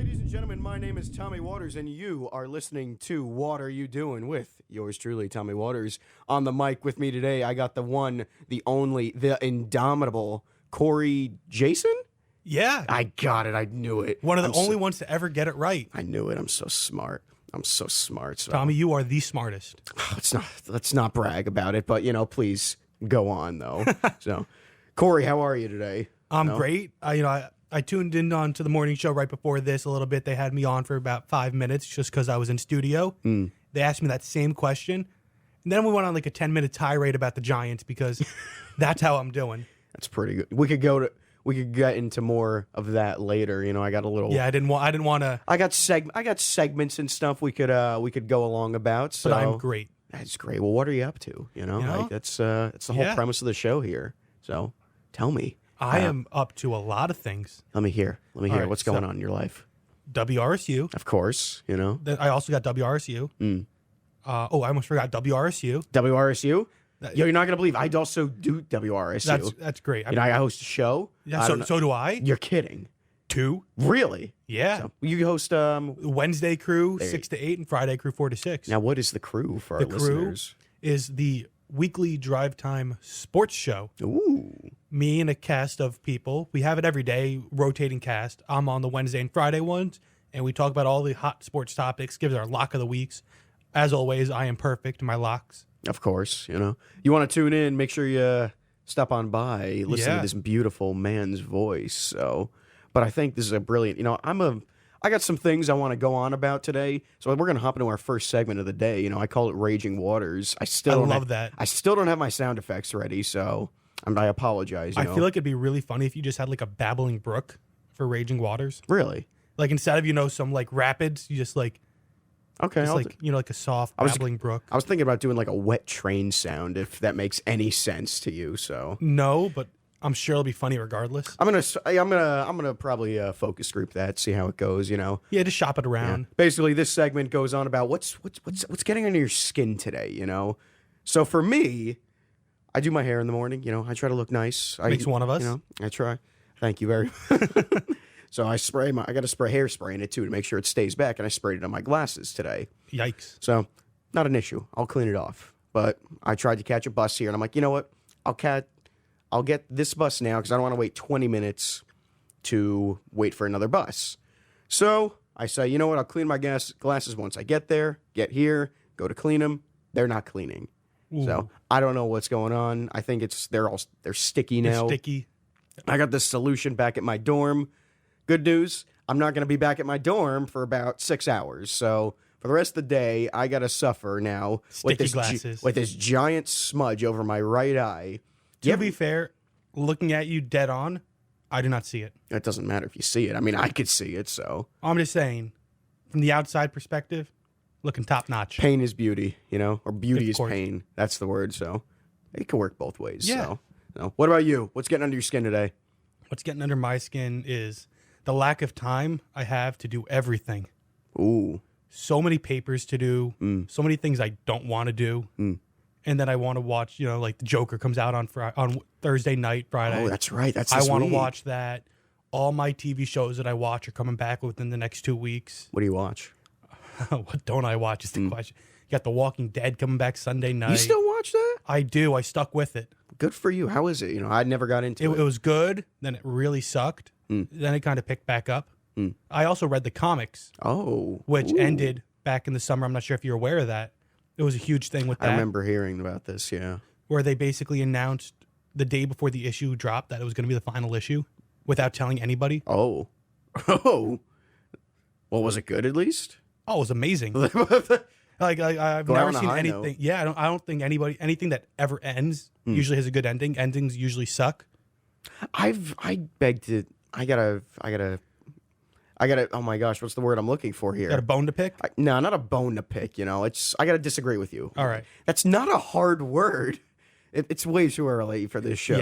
Ladies and gentlemen, my name is Tommy Waters, and you are listening to What Are You Doing with yours truly, Tommy Waters. On the mic with me today, I got the one, the only, the indomitable Corey Jason? Yeah. I got it. I knew it. One of the only ones to ever get it right. I knew it. I'm so smart. So. Tommy, you are the smartest. Let's not brag about it, but, please go on, though. So, Corey, how are you today? I'm great. I tuned in on to the morning show right before this a little bit. They had me on for about 5 minutes just because I was in studio. They asked me that same question. And then we went on like a 10-minute tirade about the Giants because that's how I'm doing. That's pretty good. We could get into more of that later. I got a little. Yeah, I didn't want to. I got segments and stuff we could go along about. So. But I'm great. That's great. Well, what are you up to? Like that's the whole premise of the show here. So, tell me. I am up to a lot of things. Let me hear. Right, what's going on in your life. WRSU. Of course, I also got WRSU. I almost forgot WRSU. WRSU? You're not going to believe I also do WRSU. That's great. I host a show. Yeah, so do I. You're kidding. 2? Really? Yeah. So you host Wednesday crew 6 to 8 and Friday crew 4 to 6. Now, what is the crew for our listeners? The crew is the weekly drive time sports show. Ooh. Me and a cast of people. We have it every day, rotating cast. I'm on the Wednesday and Friday ones, and we talk about all the hot sports topics, gives our lock of the weeks. As always, I am perfect, my locks. Of course, you want to tune in, make sure you stop on by, listen to this beautiful man's voice. So, but I think this is a brilliant, I got some things I want to go on about today. So we're going to hop into our first segment of the day. I call it Raging Waters. I love that. I still don't have my sound effects ready, so I apologize. I feel like it'd be really funny if you just had like a babbling brook for Raging Waters. Really? Like instead of, some like rapids, you just like, okay, like a soft babbling brook. I was thinking about doing like a wet train sound, if that makes any sense to you. So no, but I'm sure it'll be funny regardless. I'm gonna probably focus group that, see how it goes. Yeah, just shop it around. Yeah. Basically, this segment goes on about what's getting under your skin today. So for me, I do my hair in the morning. I try to look nice. Makes one of us. I try. Thank you very much. So I got to spray hairspray in it too to make sure it stays back, and I sprayed it on my glasses today. Yikes. So not an issue. I'll clean it off. But I tried to catch a bus here, and I'm like, you know what? I'll get this bus now because I don't want to wait 20 minutes to wait for another bus. So I say, you know what? I'll clean my glasses once I get there, get here, go to clean them. They're not cleaning. Ooh. So I don't know what's going on. I think they're sticky now. They're sticky. I got this solution back at my dorm. Good news, I'm not going to be back at my dorm for about 6 hours. So for the rest of the day, I got to suffer now with this giant smudge over my right eye. To be fair, looking at you dead on, I do not see it. It doesn't matter if you see it. I mean, I could see it, so. I'm just saying, from the outside perspective, looking top notch. Pain is beauty, or beauty is pain. That's the word, so it can work both ways. Yeah. So. What about you? What's getting under your skin today? What's getting under my skin is the lack of time I have to do everything. Ooh. So many papers to do, so many things I don't want to do. And then I want to watch, like the Joker comes out on Thursday night, Friday. Oh, that's right. I want to watch that. All my TV shows that I watch are coming back within the next 2 weeks. What do you watch? What don't I watch is the question. You got The Walking Dead coming back Sunday night. You still watch that? I do. I stuck with it. Good for you. How is it? I never got into it. It was good. Then it really sucked. Then it kind of picked back up. I also read the comics. Oh. Which ended back in the summer. I'm not sure if you're aware of that. It was a huge thing with that. I remember hearing about this, yeah. Where they basically announced the day before the issue dropped that it was going to be the final issue without telling anybody. Oh. Oh. Well, was it good at least? Oh, it was amazing. I've never seen anything. Note. Yeah, I don't think anything that ever ends usually has a good ending. Endings usually suck. I gotta, oh my gosh, what's the word I'm looking for here? Got a bone to pick? No, not a bone to pick, I gotta disagree with you. All right. That's not a hard word. It's way too early for this show,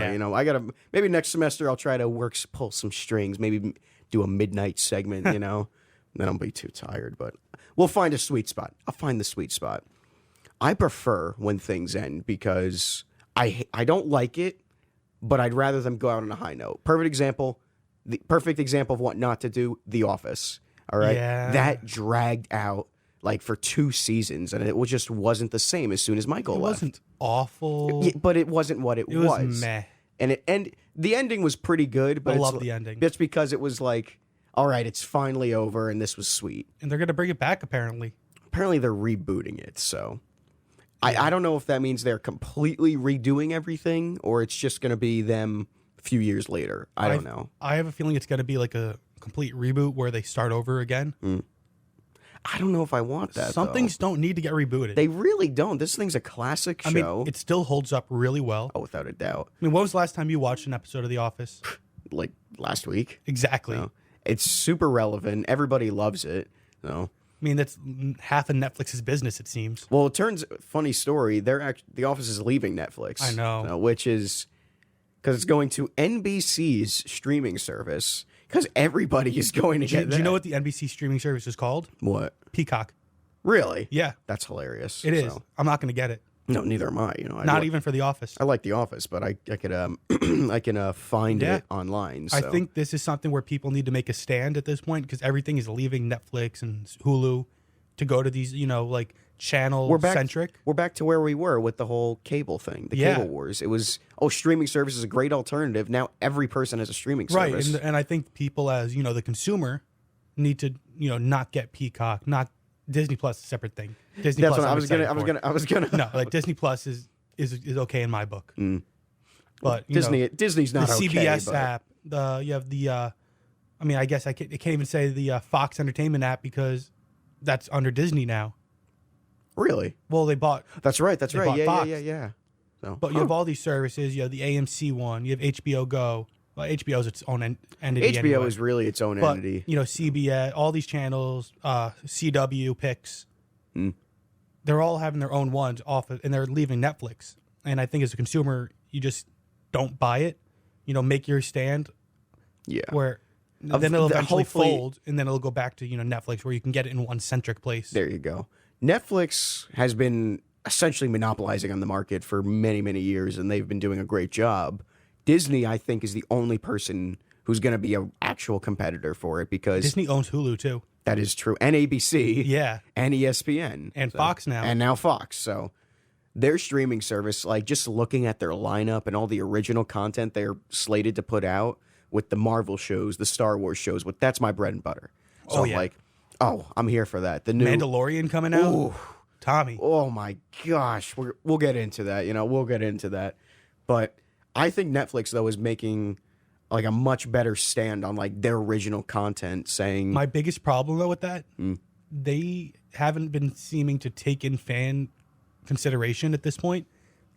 maybe next semester I'll try to pull some strings, maybe do a midnight segment, Then I'll be too tired, but we'll find a sweet spot. I'll find the sweet spot. I prefer when things end because I don't like it, but I'd rather them go out on a high note. Perfect example of what not to do, The Office. All right, Yeah. that dragged out like for 2 seasons, and it just wasn't the same as soon as Michael It left. wasn't awful. Yeah, but it wasn't what it It was meh. And the ending was pretty good. But I love the ending. That's because it was like, all right, it's finally over, and this was sweet. And they're going to bring it back, apparently. Apparently, they're rebooting it, so. I don't know if that means they're completely redoing everything or it's just going to be them a few years later. I don't know. I have a feeling it's going to be like a complete reboot where they start over again. I don't know if I want that. Some though. things don't need to get rebooted. They really don't. This thing's a classic show. I mean, it still holds up really well. Oh, without a doubt. I mean, when was the last time you watched an episode of The Office? Like last week. Exactly. No. It's super relevant. Everybody loves it. No. I mean, that's half of Netflix's business, it seems. Well, it turns funny story. The Office is leaving Netflix. I know. Which is because it's going to NBC's streaming service. Because everybody is going to get. Do you know what the NBC streaming service is called? What? Peacock. Really? Yeah, That's hilarious. it is. So. I'm not going to get it. No, neither am I. Not even for The Office. I like The Office, but I could I can find Yeah. it online. So. I think this is something where people need to make a stand at this point because everything is leaving Netflix and Hulu to go to these, like channel centric. We're back to where we were with the whole cable thing, the cable wars. It was streaming service is a great alternative. Now every person has a streaming service. Right, and I think people as the consumer need to not get Peacock, not Disney Plus is a separate thing. Disney That's Plus, what I was gonna. No, like Disney Plus is okay in my book. But Disney's not the okay. CBS but app. You have the. I mean, I guess I can't even say the Fox Entertainment app because that's under Disney now. Really? Well, they bought. That's right. That's They right. bought Yeah, Fox. yeah. So, But you have all these services. You have the AMC one. You have HBO Go. Well, HBO is its own entity. HBO anyway. is really its own But entity. CBS, all these channels, CW, Pix, they're all having their own ones off, and they're leaving Netflix. And I think as a consumer, you just don't buy it. Make your stand. Yeah. Where then it'll eventually hopefully- fold, and then it'll go back to Netflix, where you can get it in one centric place. There you go. Netflix has been essentially monopolizing on the market for many, many years, and they've been doing a great job. Disney, I think, is the only person who's going to be an actual competitor for it because Disney owns Hulu too. that is true. And ABC. Yeah. And ESPN. And Fox now. And now Fox. So their streaming service, like just looking at their lineup and all the original content they're slated to put out with the Marvel shows, the Star Wars shows, that's my bread and butter. So I'm like, I'm here for that. The new Mandalorian coming out. Ooh. Tommy. Oh my gosh, we'll get into that. We'll get into that. But I think Netflix though is making like a much better stand on like their original content. Saying My biggest problem though with that, they haven't been seeming to take in fan consideration at this point.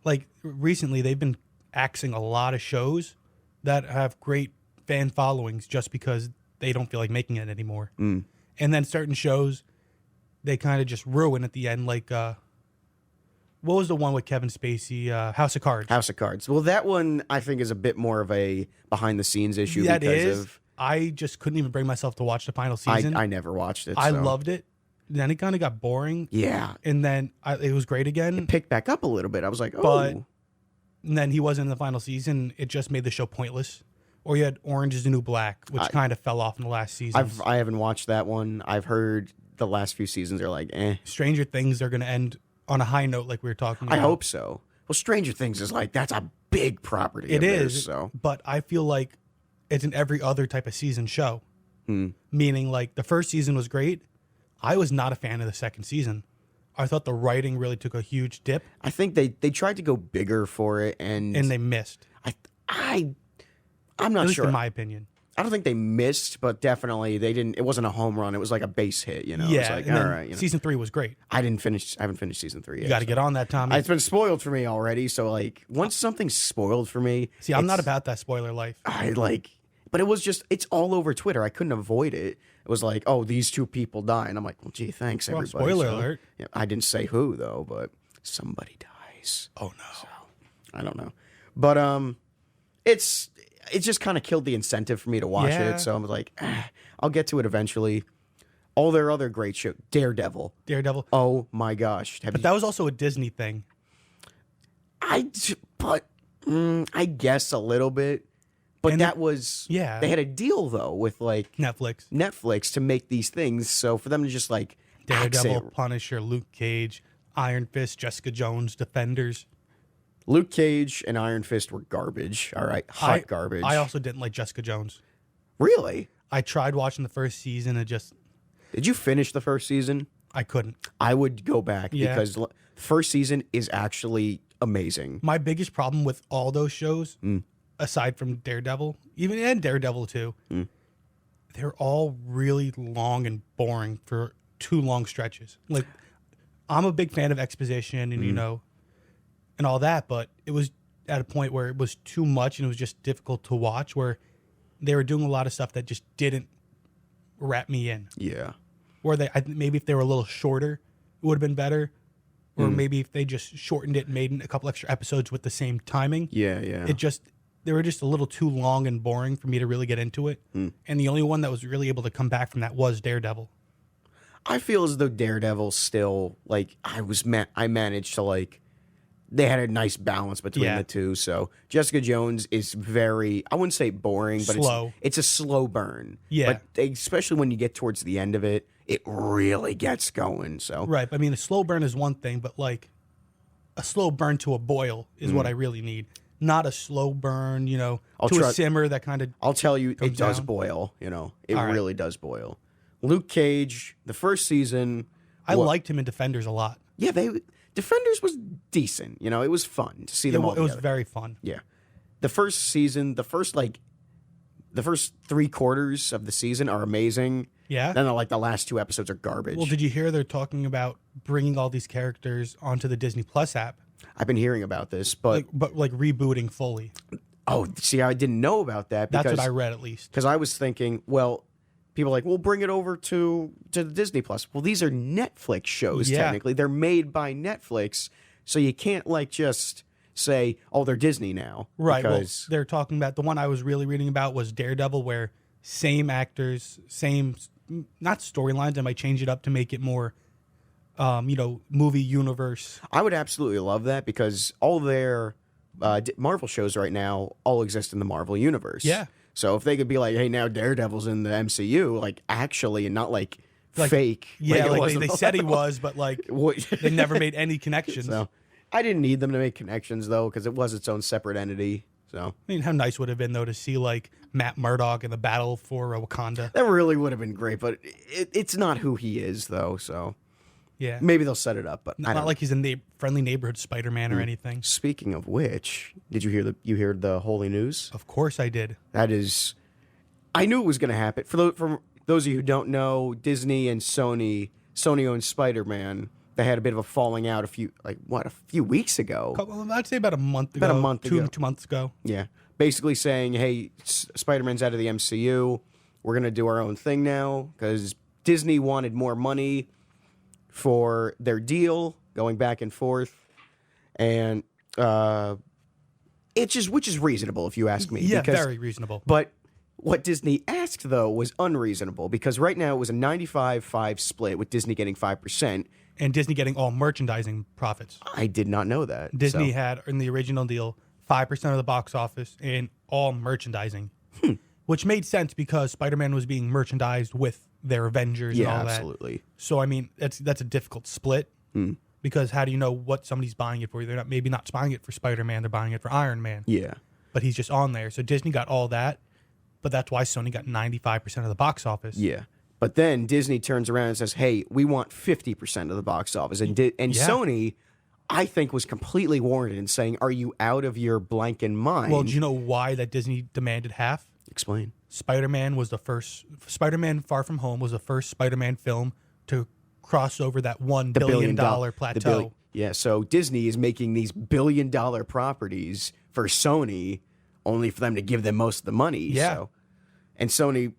Like recently, they've been axing a lot of shows that have great fan followings just because they don't feel like making it anymore. And then certain shows, they kind of just ruin at the end. Like, what was the one with Kevin Spacey? House of Cards. House of Cards. Well, that one I think is a bit more of a behind the scenes issue That because is. of I just couldn't even bring myself to watch the final season. I never watched it. I so. loved it. Then it kind of got boring. Yeah, And then it was great again. picked back up a little bit. I was like, oh, But and then he wasn't in the final season. It just made the show pointless. Or you had Orange is the New Black, which kind of fell off in the last season. I haven't watched that one. I've heard the last few seasons are like, eh. Stranger Things are going to end on a high note, like we were talking about. I hope so. Well, Stranger Things is like that's a big property. It of theirs, is. So But I feel like it's an every other type of season show. Meaning, like, the first season was great. I was not a fan of the second season. I thought the writing really took a huge dip, I think they tried to go bigger for it, and and they missed. I'm At not least sure. in my opinion. I don't think they missed, but definitely they didn't. It wasn't a home run. It was like a base hit. It was Yeah, like, and all then right. season 3 was great. I haven't finished season 3 yet. You got to get on that, Tommy. It's been spoiled for me already. So like, once something's spoiled for me, See, I'm not about that spoiler life. But it was just, it's all over Twitter. I couldn't avoid it. It was like, oh, these two people die. And I'm like, well, gee, thanks, Well, everybody. spoiler So, alert. yeah, I didn't say who, though, but somebody dies. Oh, no. I don't know. But it just kind of killed the incentive for me to watch Yeah. it. So I was like, I'll get to it eventually. All their other great shows. Daredevil. Oh, my gosh. But that was also a Disney thing. I guess a little bit. But And that was yeah. They had a deal though with like Netflix, to make these things. So for them to just like axe Daredevil, it- Punisher, Luke Cage, Iron Fist, Jessica Jones, Defenders. Luke Cage and Iron Fist were garbage. All right, hot garbage. I also didn't like Jessica Jones. Really? I tried watching the first season and Did you finish the first season? I couldn't. I would go back Yeah. because first season is actually amazing. My biggest problem with all those shows, aside from Daredevil, and Daredevil too, they're all really long and boring for too long stretches. Like, I'm a big fan of exposition and and all that, but it was at a point where it was too much and it was just difficult to watch. Where they were doing a lot of stuff that just didn't wrap me in. Yeah. Or maybe if they were a little shorter, it would have been better. Or maybe if they just shortened it and made a couple extra episodes with the same timing. Yeah. They were just a little too long and boring for me to really get into it. And the only one that was really able to come back from that was Daredevil. I feel as though Daredevil still like I managed to like they had a nice balance between the two. So Jessica Jones is very, I wouldn't say boring, but Slow. it's a slow burn. Yeah. But especially when you get towards the end of it, it really gets going. So Right. I mean, a slow burn is one thing, but like a slow burn to a boil is what I really need. Not a slow burn, a simmer that kind of. I'll tell you, it does down. boil. It All right. really does boil. Luke Cage, the first season, I liked him in Defenders a lot. yeah, Defenders was decent. It was fun to see them all It was together. very fun. Yeah. The first season, the first 3/4 of the season are amazing. Yeah. Then the last 2 episodes are garbage. Well, did you hear they're talking about bringing all these characters onto the Disney Plus app? I've been hearing about this, but But rebooting fully. see, I didn't know about that That's because what I read at least. I was thinking, well, people are like, well, bring it over to the Disney Plus. Well, these are Netflix shows, Yeah. technically. They're made by Netflix, so you can't just say, oh, they're Disney now. Right. Because, Well, they're talking about the one I was really reading about was Daredevil, where same actors, same not storylines. I might change it up to make it more, movie universe. I would absolutely love that because all their Marvel shows right now all exist in the Marvel universe. Yeah. So if they could be like, hey, now Daredevil's in the MCU, actually, and not fake. Yeah, it was they in the- said he was, but they never made any connections. So I didn't need them to make connections though, because it was its own separate entity. So I mean, how nice would it have been though to see Matt Murdock in the battle for Wakanda? that really would have been great, but it's not who he is though. So Yeah, maybe they'll set it up, but I not don't like he's a friendly neighborhood Spider-Man or anything. Speaking of which, did you hear the holy news? Of course, I did. That is, I knew it was going to happen. For those of you who don't know, Disney and Sony owns Spider-Man. They had a bit of a falling out a few weeks ago. I'd say about a month ago. About a month ago. 2 months ago. Yeah, basically saying, hey, Spider-Man's out of the MCU. We're going to do our own thing now because Disney wanted more money for their deal, going back and forth, and which is reasonable if you ask me. Yeah, very reasonable. But what Disney asked though was unreasonable because right now it was a 95-5 split with Disney getting 5%. And Disney getting all merchandising profits. I did not know that. Disney So, had in the original deal 5% of the box office and all merchandising, which made sense because Spider-Man was being merchandised with their Avengers and all that. absolutely. So I mean, that's a difficult split because how do you know what somebody's buying it for? They're maybe not buying it for Spider-Man, they're buying it for Iron Man. Yeah. But he's just on there. So Disney got all that, but that's why Sony got 95% of the box office. Yeah. But then Disney turns around and says, hey, we want 50% of the box office. And Yeah. Sony, I think, was completely warranted in saying, are you out of your blanking mind? Well, do you know why that Disney demanded half? Explain. Spider-Man Far From Home was the first Spider-Man film to cross over that $1 billion plateau. Yeah, so Disney is making these billion-dollar properties for Sony only for them to give them most of the money. Yeah. So. And Sony,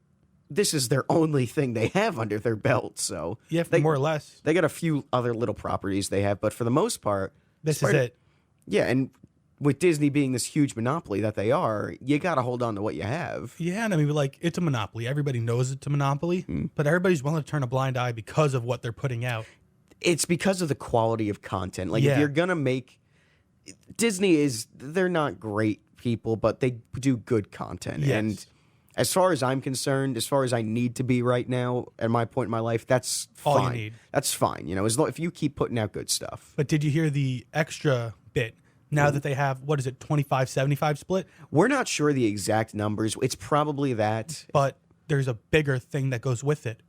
this is their only thing they have under their belt. So Yeah, more or less. They got a few other little properties they have, but for the most part, This is it. Yeah, and with Disney being this huge monopoly that they are, you got to hold on to what you have. Yeah, and I mean, it's a monopoly. Everybody knows it's a monopoly, but everybody's willing to turn a blind eye because of what they're putting out. It's because of the quality of content. If Yeah. you're going to make... they're not great people, but they do good content. Yes. And as far as I'm concerned, as far as I need to be right now at my point in my life, that's fine. All you need. That's fine. As long if you keep putting out good stuff. But did you hear the extra bit? Now that they have, 25-75 split? We're not sure the exact numbers. It's probably that. But there's a bigger thing that goes with it.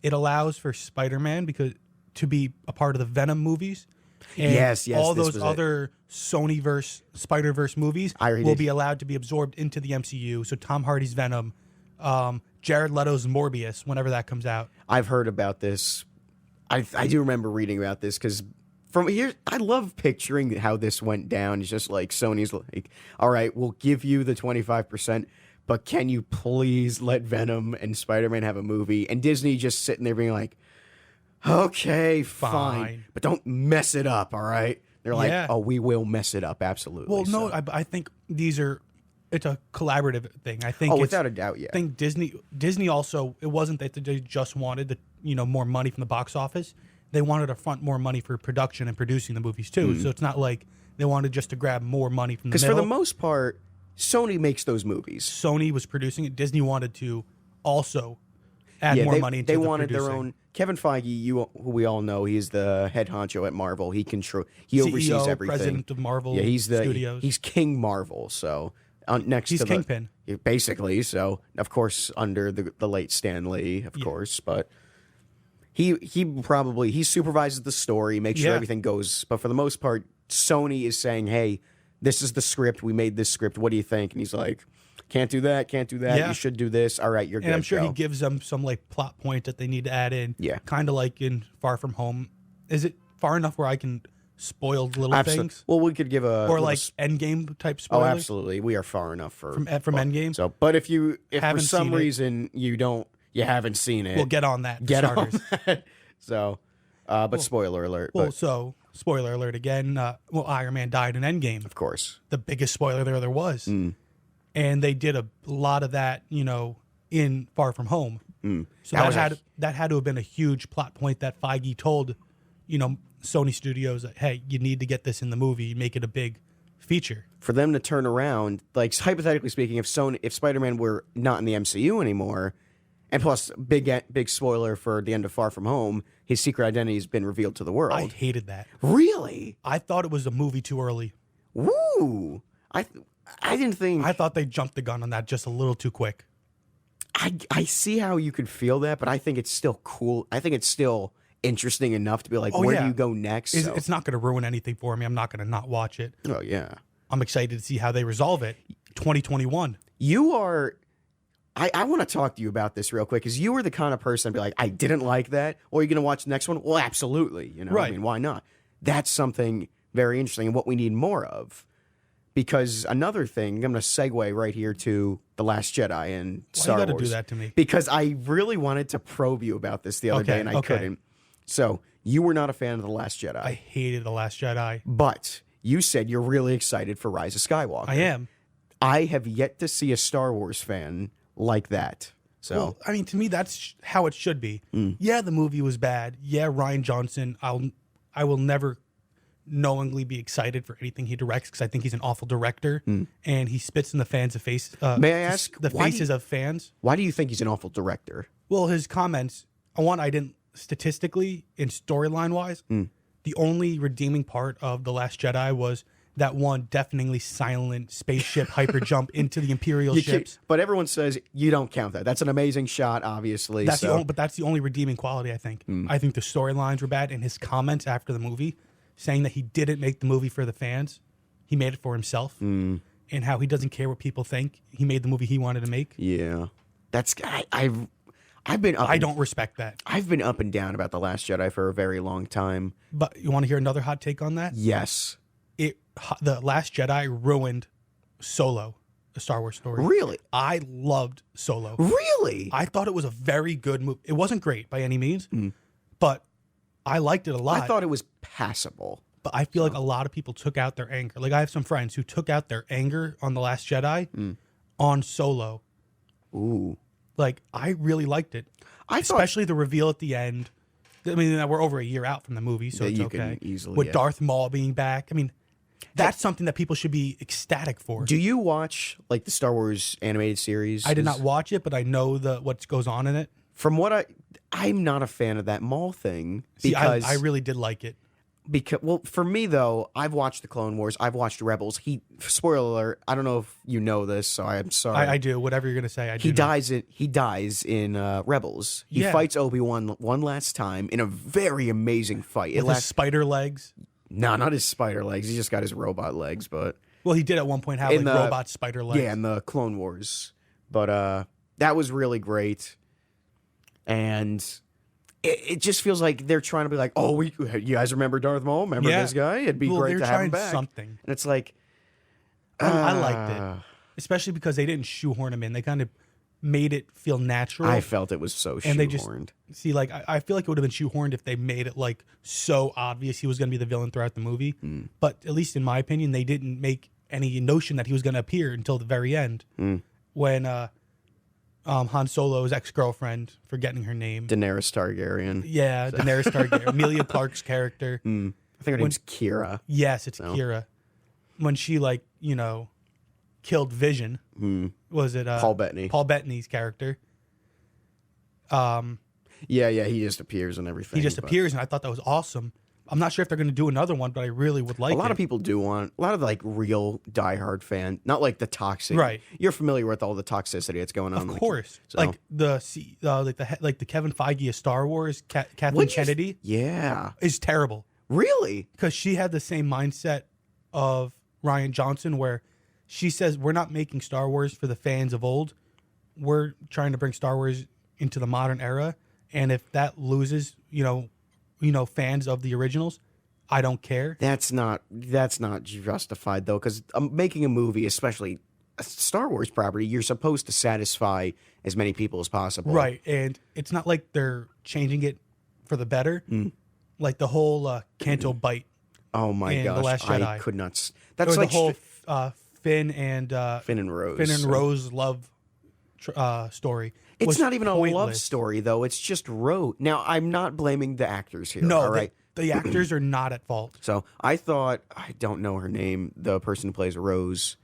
It allows for Spider-Man to be a part of the Venom movies. And Yes, all this those was it. other Sony-verse, Spider-Verse movies will be allowed to be absorbed into the MCU. So Tom Hardy's Venom, Jared Leto's Morbius, whenever that comes out. I've heard about this. I do remember reading about this because from here, I love picturing how this went down. It's just like Sony's like, all right, we'll give you the 25%, but can you please let Venom and Spider-Man have a movie? And Disney just sitting there being like, okay, fine, but don't mess it up, all right? They're like, Yeah. oh, we will mess it up, absolutely. Well, no, So- I think it's a collaborative thing. I think oh, it's, without a doubt, yeah. I think Disney also, it wasn't that they just wanted more money from the box office. They wanted to front more money for production and producing the movies too. So it's not like they wanted just to grab more money from the Because middle. for the most part, Sony makes those movies. Sony was producing it. Disney wanted to also add more money into they the wanted their producing. own. Kevin Feige, who we all know, he's the head honcho at Marvel. He oversees CEO, everything. president of Marvel Yeah, he's Studios. he's King Marvel. So next He's to Kingpin. basically. So of course under the late Stan Lee, of course, but he supervises the story, makes sure Yeah. everything goes. But for the most part, Sony is saying, "Hey, this is the script. We made this script. What do you think?" And he's like, "Can't do that. Can't do that. Yeah. You should do this. All right, you're good." And I'm sure go." he gives them some like plot point that they need to add in. Yeah. Kind of like in Far From Home. Is it far enough where I can spoil little things? Well, we could give a Or little like Endgame type oh, spoilers? absolutely. We are far enough from Endgame? So, but if for Haven't some seen it. reason you haven't seen it, We'll get on that. For get starters. on that. So, but spoiler alert. Well, but so spoiler alert again. Iron Man died in Endgame. of course, The biggest spoiler there was. And they did a lot of that, in Far From Home. So that had to have been a huge plot point that Feige told, Sony Studios that, hey, you need to get this in the movie, make it a big feature. for them to turn around, like hypothetically speaking, if Spider-Man were not in the MCU anymore, and plus big spoiler for the end of Far From Home, his secret identity has been revealed to the world. I hated that. Really? I thought it was a movie too early. Woo! I didn't think. I thought they jumped the gun on that just a little too quick. I see how you could feel that, but I think it's still cool. I think it's still interesting enough to be like, where do you go next? So- It's not going to ruin anything for me. I'm not going to not watch it. oh yeah, I'm excited to see how they resolve it. 2021. you are. I want to talk to you about this real quick because you were the kind of person to be like, I didn't like that. Or are you going to watch the next one? Well, absolutely. I Right. mean, why not? That's something very interesting and what we need more of. Because another thing, I'm going to segue right here to The Last Jedi and Star you gotta Wars. do that to me? Because I really wanted to probe you about this the other day and I couldn't. So you were not a fan of The Last Jedi. I hated The Last Jedi. But you said you're really excited for Rise of Skywalker. I am. I have yet to see a Star Wars fan like that. So Well, I mean, to me, that's how it should be. Yeah, the movie was bad. Yeah, Ryan Johnson. I will never knowingly be excited for anything he directs because I think he's an awful director and he spits in the fans' face. May I ask, the why do faces of fans? why do you think he's an awful director? Well, his comments. I didn't statistically and storyline wise. The only redeeming part of The Last Jedi was that one deafeningly silent spaceship hyper jump into the Imperial ships. But everyone says you don't count that. That's an amazing shot, obviously. That's so. but that's the only redeeming quality, I think. I think the storylines were bad, and his comments after the movie, saying that he didn't make the movie for the fans, he made it for himself, and how he doesn't care what people think. He made the movie he wanted to make. Yeah, that's I've been up. I don't respect that. I've been up and down about The Last Jedi for a very long time. But you want to hear another hot take on that? Yes, The Last Jedi ruined Solo, a Star Wars story. really, I loved Solo. really. I thought it was a very good movie. It wasn't great by any means, but I liked it a lot. I thought it was passable. But I feel like a lot of people took out their anger. Like I have some friends who took out their anger on The Last Jedi on Solo. Ooh, Like I really liked it. Especially the reveal at the end. I mean, we're over a year out from the movie, so Yeah, it's you okay. can easily, With yeah. Darth Maul being back. I mean, That's something that people should be ecstatic for. Do you watch like the Star Wars animated series? I did not watch it, but I know what goes on in it. From what I'm not a fan of that Maul thing See, because I really did like it. well, for me though, I've watched the Clone Wars, I've watched Rebels. Spoiler alert, I don't know if you know this, so I'm sorry. I do. Whatever you're gonna say, I do. He dies in Rebels. He fights Obi-Wan one last time in a very amazing fight. With his spider legs. No, not his spider legs. He just got his robot legs, but Well, he did at one point have like robot spider legs. yeah, in the Clone Wars. But that was really great, and it just feels like they're trying to be like, oh, you guys remember Darth Maul? Remember this guy? It'd be great to have him back. Something. And it's like, I liked it, especially because they didn't shoehorn him in. They kind of made it feel natural. I felt it was so shoehorned. And they just see, like, I feel like it would have been shoehorned if they made it like so obvious he was going to be the villain throughout the movie. But at least in my opinion, they didn't make any notion that he was going to appear until the very end when Han Solo's ex-girlfriend, forgetting her name, Daenerys Targaryen. Yeah, Daenerys Targaryen. Amelia Clark's character. I think her name's Kira. Yes, it's Kira. When she killed Vision. Was it Paul Bettany? Paul Bettany's character. Yeah, he just appears and everything. He just appears, and I thought that was awesome. I'm not sure if they're going to do another one, but I really would like it. A lot of people do want, a lot of like real diehard fan, not like the toxic. Right. You're familiar with all the toxicity that's going on. Of course. Like the Kevin Feige of Star Wars, Kathleen Kennedy. Yeah. Is terrible. Really? Because she had the same mindset of Rian Johnson, where she says, we're not making Star Wars for the fans of old. We're trying to bring Star Wars into the modern era. And if that loses, fans of the originals, I don't care. That's not justified though, because making a movie, especially a Star Wars property, you're supposed to satisfy as many people as possible. Right. And it's not like they're changing it for the better. Like the whole Canto bite. Oh my gosh. The Last Jedi. I could not. That's or like the whole Finn and Rose love story. It's not even pointless. A love story though. It's just Rose. Now I'm not blaming the actors here. No, all right. The actors are not at fault. So I don't know her name. The person who plays Rose.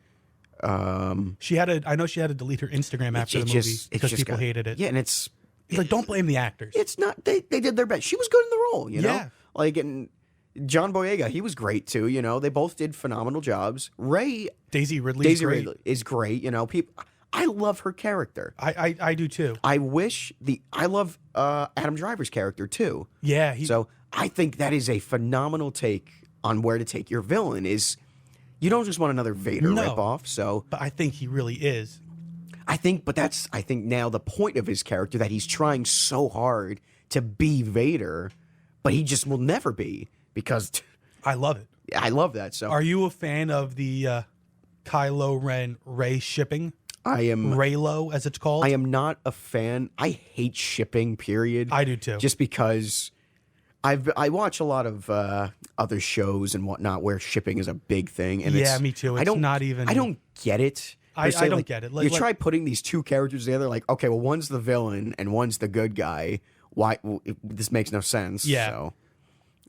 I know she had to delete her Instagram after the movie because people hated it. Yeah, and it's like, don't blame the actors. It's not. They did their best. She was good in the role. You know. Yeah. Like and John Boyega, he was great too. You know, they both did phenomenal jobs. Daisy Ridley is great. You know, I love her character. I do too. I love Adam Driver's character too. Yeah. So I think that is a phenomenal take on where to take your villain. Is you don't just want another Vader ripoff. So, but I think he really is. I think now the point of his character that he's trying so hard to be Vader, but he just will never be because I love it. I love that. So, are you a fan of the Kylo Ren Rey shipping? I am Reylo, as it's called. I am not a fan. I hate shipping. Period. I do too. Just because I watch a lot of other shows and whatnot where shipping is a big thing. And yeah, me too. I don't get it. I don't get it. You try putting these two characters together, like, okay, well, one's the villain and one's the good guy. Why? This makes no sense. Yeah.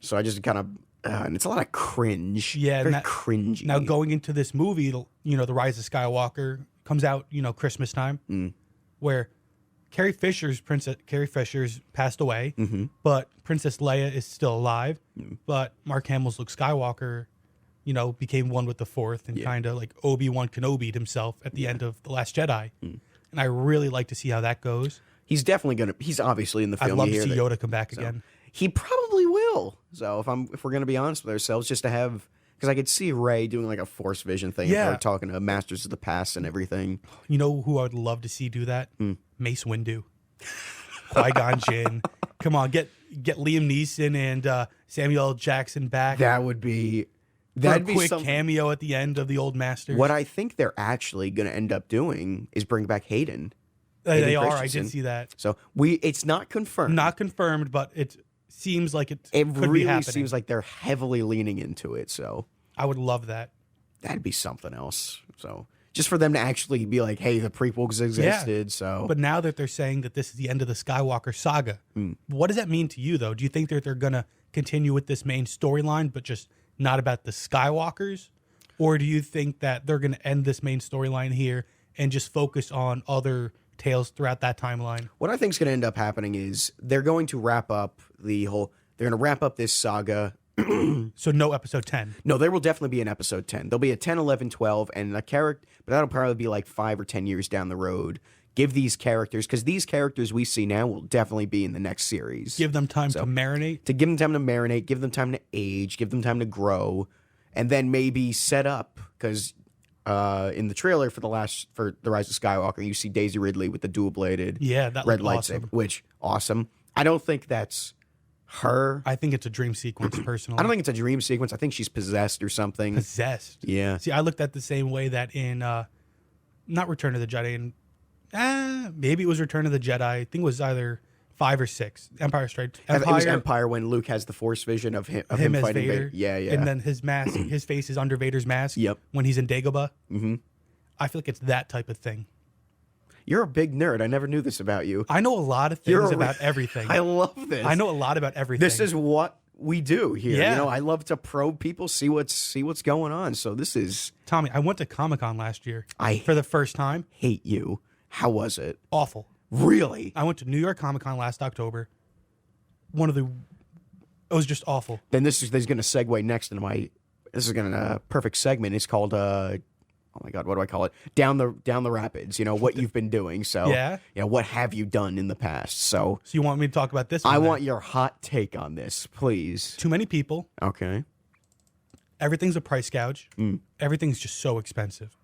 So I just kind of, and it's a lot of cringe. Yeah, very cringy. Now going into this movie, The Rise of Skywalker comes out, Christmas time, where Carrie Fisher's passed away, but Princess Leia is still alive. But Mark Hamill's Luke Skywalker, became one with the Force and kind of like Obi-Wan Kenobi'd himself at the end of The Last Jedi. And I really like to see how that goes. He's obviously in the film. I'd love to see Yoda come back again. He probably will. So if we're going to be honest with ourselves, just to have, because I could see Rey doing like a Force vision thing. Yeah. If we're talking to Masters of the Past and everything. You know who I would love to see do that? Mace Windu. Qui-Gon Jinn. Come on, get Liam Neeson and Samuel L. Jackson back. That'd be quick cameo at the end of the old Masters. What I think they're actually going to end up doing is bring back Hayden. They are. I did see that. So it's not confirmed. Not confirmed, but it seems like it could really be happening. Seems like they're heavily leaning into it. So I would love that. That'd be something else. So just for them to actually be like, hey, the prequels existed. Yeah. So, but now that they're saying that this is the end of the Skywalker saga, what does that mean to you, though? Do you think that they're going to continue with this main storyline, but just not about the Skywalkers? Or do you think that they're going to end this main storyline here and just focus on other tales throughout that timeline? What I think is going to end up happening is they're going to wrap up they're going to wrap up this saga. So no episode 10. No, there will definitely be an episode 10. There'll be a 10, 11, 12, and a character, but that'll probably be like 5 or 10 years down the road. Give these characters, because these characters we see now will definitely be in the next series. Give them time to marinate. To give them time to marinate, give them time to age, give them time to grow, and then maybe set up, because in the trailer for the Rise of Skywalker, you see Daisy Ridley with the dual-bladed red lightsaber, awesome. which, awesome. I don't think that's her. I think it's a dream sequence, personally. I don't think it's a dream sequence. I think she's possessed or something. Possessed? Yeah. See, I looked at the same way that in, not Return of the Jedi, maybe it was Return of the Jedi. I think it was either 5 or 6. Empire Strikes. It was Empire when Luke has the Force vision of him as fighting Vader. Yeah. And then his mask, his face is under Vader's mask. Yep. When he's in Dagobah. Mm-hmm. I feel like it's that type of thing. You're a big nerd. I never knew this about you. I know a lot of things about everything. I love this. I know a lot about everything. This is what we do here. Yeah. You know, I love to probe people, see what's going on. So this is Tommy, I went to Comic-Con last year. I for the first time. Hate you. How was it? Awful. Really? I went to New York Comic-Con last October. It was just awful. Then this is going to segue next into this is going to perfect segment. It's called oh my God, what do I call it? Down the rapids. You know what you've been doing. So yeah, what have you done in the past? So you want me to talk about this one? I want your hot take on this, please. Too many people. Okay. Everything's a price gouge. Everything's just so expensive.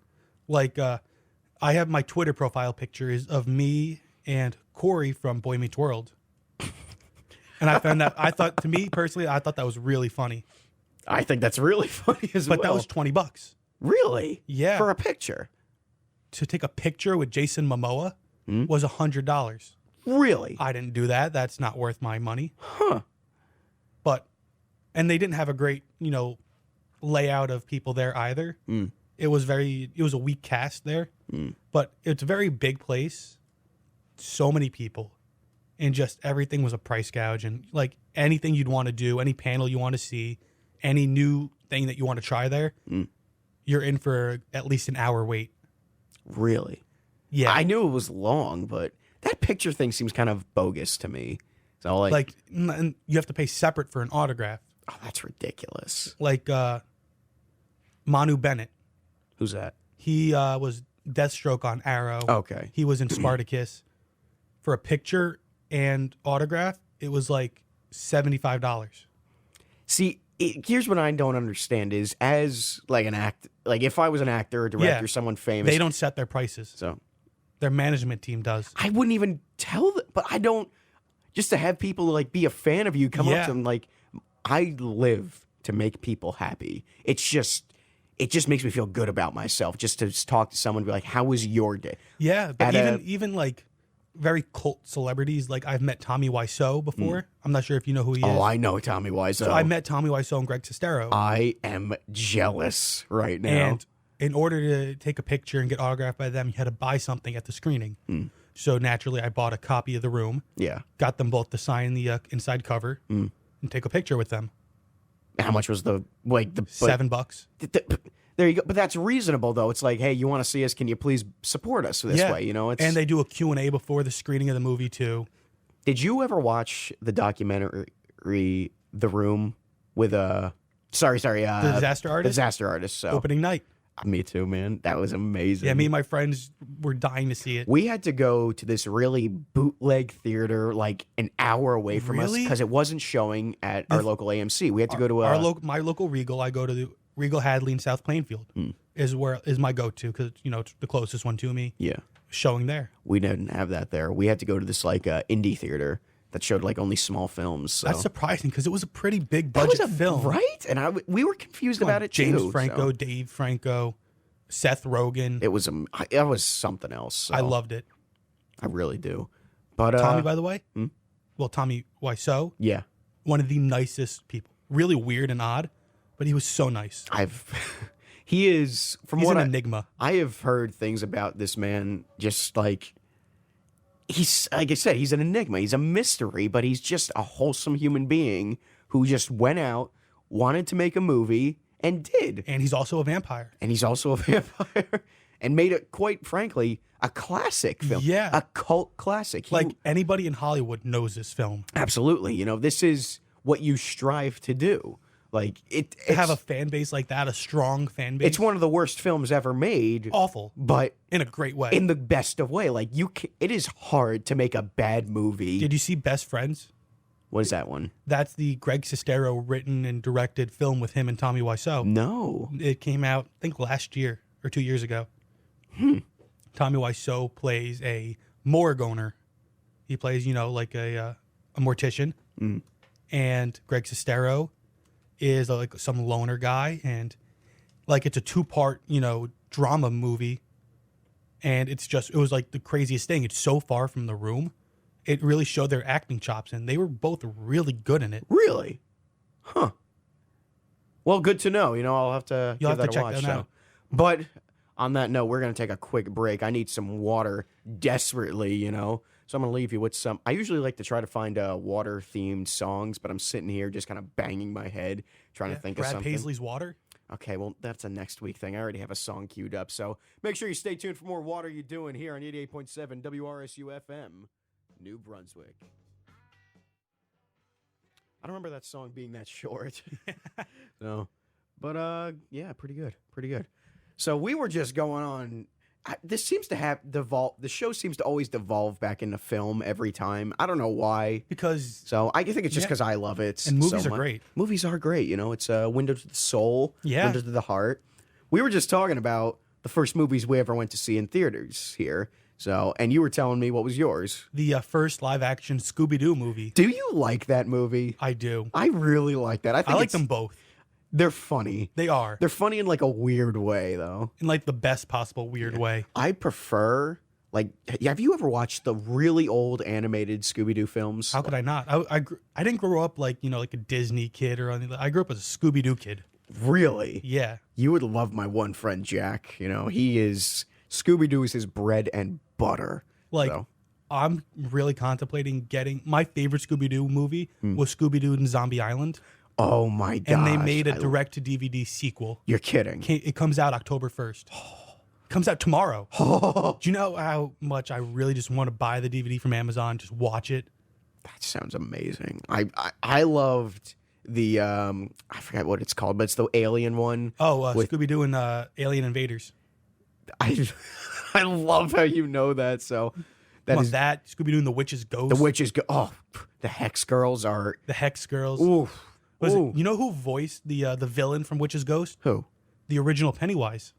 Like I have my Twitter profile picture is of me and Corey from Boy Meets World. And I found that, to me personally, I thought that was really funny. I think that's really funny as well. But that was $20. Really? Yeah. For a picture? To take a picture with Jason Momoa was $100. Really? I didn't do that. That's not worth my money. Huh. And they didn't have a great, layout of people there either. It was a weak cast there. But it's a very big place. So many people. And just everything was a price gouge. And like anything you'd want to do, any panel you want to see, any new thing that you want to try there, you're in for at least an hour wait. Really? Yeah. I knew it was long, but that picture thing seems kind of bogus to me. So and you have to pay separate for an autograph. Oh, that's ridiculous. Like Manu Bennett. Who's that? He was Deathstroke on Arrow. Okay. He was in Spartacus. For a picture and autograph, it was like $75. See, here's what I don't understand is as like an if I was an actor or director, someone famous, they don't set their prices. So their management team does. I wouldn't even tell them, but I don't, just to have people like be a fan of you, come up to them, like, I live to make people happy. It just makes me feel good about myself just to talk to someone and be like, how was your day? Yeah, but even like very cult celebrities, like I've met Tommy Wiseau before. I'm not sure if you know who he is. Oh, I know Tommy Wiseau. So I met Tommy Wiseau and Greg Sestero. I am jealous right now. And in order to take a picture and get autographed by them, you had to buy something at the screening. So naturally, I bought a copy of The Room. Yeah. Got them both to sign the inside cover and take a picture with them. How much was the $7? There you go. But that's reasonable, though. It's like, hey, you want to see us? Can you please support us this way? You know, and they do a Q&A before the screening of the movie too. Did you ever watch the documentary The Room with the Disaster Artist? Disaster Artist. So opening night. Me too, man. That was amazing. Yeah, me and my friends were dying to see it. We had to go to this really bootleg theater like an hour away from us because it wasn't showing at our local AMC. We had to go to my local Regal. I go to the Regal Hadley in South Plainfield is my go-to because it's the closest one to me. Yeah, showing there. We didn't have that there. We had to go to this like indie theater that showed like only small films. So. That's surprising because it was a pretty big budget film, right? And we were confused about it James too. James Franco, Dave Franco, Seth Rogen. It was something else. So. I loved it. I really do. But Tommy, by the way, well, Tommy Wiseau, one of the nicest people. Really weird and odd, but he was so nice. He is he's an enigma. I have heard things about this man. Just like he's like I said, he's an enigma. He's a mystery, but he's just a wholesome human being who just went out, wanted to make a movie, and did. And he's also a vampire. And he's also a vampire. And made it, quite frankly, a classic film. Yeah. A cult classic. Like, anybody in Hollywood knows this film. Absolutely. You know, this is what you strive to do. Like, To have a fan base like that, a strong fan base. it's one of the worst films ever made. Awful. But In a great way. in the best of way. Like, it is hard to make a bad movie. Did you see Best Friends? What is that one? That's the Greg Sestero written and directed film with him and Tommy Wiseau. No. It came out, I think, last year or 2 years ago. Tommy Wiseau plays a morgue owner. He plays, like a mortician. And Greg Sestero is like some loner guy. And like it's a 2-part, drama movie. And it was like the craziest thing. It's so far from The Room. It really showed their acting chops, and they were both really good in it. Really? Huh. Well, good to know. I'll have to You'll give have to that a check watch. that out. But on that note, we're going to take a quick break. I need some water desperately, So I'm going to leave you with some. I usually like to try to find water-themed songs, but I'm sitting here just kind of banging my head, trying to think of Brad something. Paisley's Water? Okay, well, that's a next week thing. I already have a song queued up. So make sure you stay tuned for more Water You Doing here on 88.7 WRSU FM, New Brunswick. I don't remember that song being that short. No. But, yeah, pretty good. Pretty good. So we were just going on. This seems to have devolved. The show seems to always devolve back into film every time. I don't know why. Because So I think it's just because I love it. And movies so are much. great. Movies are great. It's a window to the soul, Yeah. window to the heart. We were just talking about the first movies we ever went to see in theaters here. So, and you were telling me what was yours. the first live-action Scooby-Doo movie. Do you like that movie? I do. I really like that. I think I like them both. They're funny. They are. They're funny in like a weird way, though. In like the best possible weird way. I prefer, like, have you ever watched the really old animated Scooby-Doo films? How could I not? I didn't grow up like, like a Disney kid or anything. I grew up as a Scooby-Doo kid. Really? Yeah. You would love my one friend, Jack. Scooby-Doo is his bread and butter. Like, So, I'm really contemplating getting my favorite Scooby-Doo movie was Scooby-Doo and Zombie Island. oh my gosh. And they made a direct-to-DVD sequel. You're kidding. It comes out October 1st. Comes out tomorrow. Do you know how much I really just want to buy the DVD from Amazon, just watch it? That sounds amazing. I loved the, I forgot what it's called, but it's the alien one. Oh, with- Scooby-Doo and Alien Invaders. I love how you know that. So Come on, that Scooby-Doo and the Witch's Ghost. the witches go. Oh, the Hex Girls are. The Hex Girls. Oof. Was Ooh. it, you know who voiced the villain from Witch's Ghost? Who? The original Pennywise.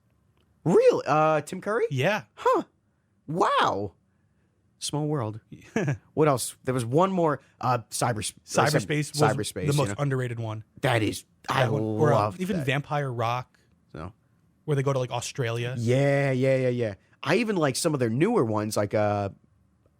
Really? Tim Curry? Yeah. Huh. Wow. Small world. What else? There was one more. Cyberspace. Cyberspace was Cyberspace. the most underrated one. That is. I That one. Or, love even that. Vampire Rock, So. where they go to like Australia. Yeah. I even like some of their newer ones, like the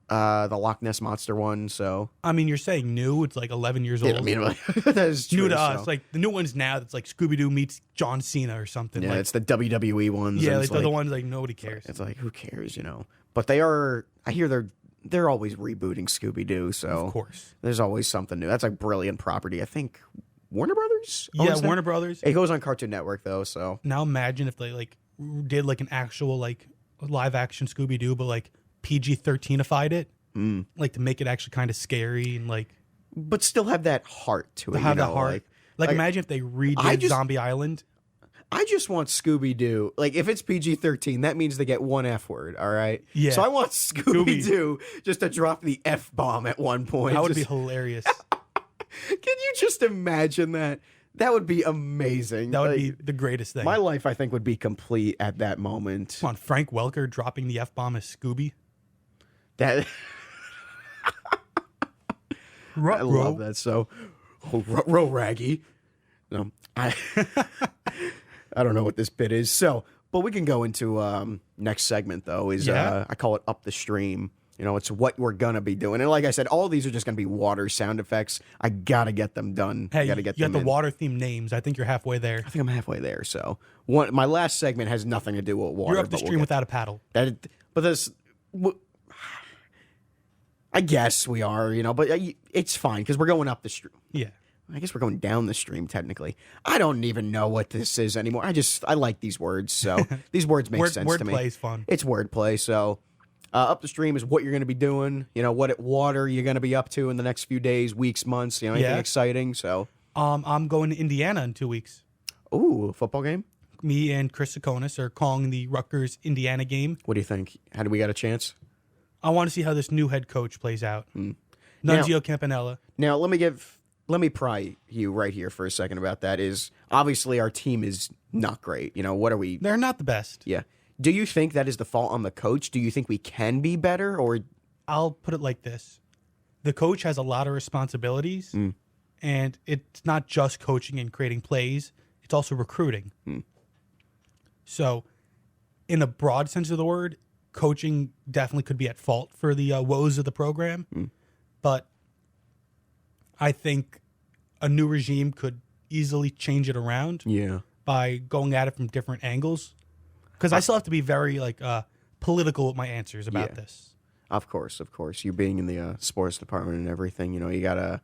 Loch Ness Monster one. So. I mean, you're saying new. It's like 11 years old. I mean, that is true. New to so. us. Like the new ones now, that's like Scooby-Doo meets John Cena or something. Yeah, like, it's the WWE ones. yeah, and like it's they're the ones like nobody cares. It's like, who cares, But they are. I hear they're always rebooting Scooby-Doo. So Of course. there's always something new. That's a brilliant property. I think Warner Brothers. Yeah, owns that? Warner Brothers. It goes on Cartoon Network though. So Now imagine if they like did like an actual like live action Scooby-Doo, but like PG-13ified it, like to make it actually kind of scary and like but still have that heart to it. to have that heart. Like imagine if they redid Zombie Island. I just want Scooby-Doo. Like, if it's PG-13, that means they get one F word, all right? Yeah. So I want Scooby-Doo just to drop the F-bomb at one point. That would be Just- hilarious. Can you just imagine that? That would be amazing. That would Like, be the greatest thing. My life, I think, would be complete at that moment. Come on, Frank Welker dropping the F-bomb as Scooby. That I love that. So, Raggy. No, I don't know what this bit is. So, but we can go into next segment though. I call it up the stream. It's what we're gonna be doing. And like I said, all these are just gonna be water sound effects. I gotta get them done. Hey, Gotta get you got them the in. water themed names. I think you're halfway there. I think I'm halfway there. So, my last segment has nothing to do with water. You're up the but stream we'll get without a paddle. that. But this. I guess we are, but it's fine because we're going up the stream. Yeah. I guess we're going down the stream technically. I don't even know what this is anymore. I like these words, so these words make sense to me. Wordplay is fun. It's wordplay, so up the stream is what you're going to be doing. What water you're going to be up to in the next few days, weeks, months. Anything exciting? So I'm going to Indiana in 2 weeks. Ooh, football game. Me and Chris Sakonis are calling the Rutgers Indiana game. What do you think? How do we got a chance? I want to see how this new head coach plays out. Nunzio Campanella. Now let me pry you right here for a second about that. Is obviously our team is not great. What are we? They're not the best. Yeah. Do you think that is the fault on the coach? Do you think we can be better, or? I'll put it like this: the coach has a lot of responsibilities, and it's not just coaching and creating plays; it's also recruiting. So, in a broad sense of the word, coaching definitely could be at fault for the woes of the program, but I think a new regime could easily change it around. Yeah. By going at it from different angles. Because I still have to be very political with my answers about this. Of course. You being in the sports department and everything, you got a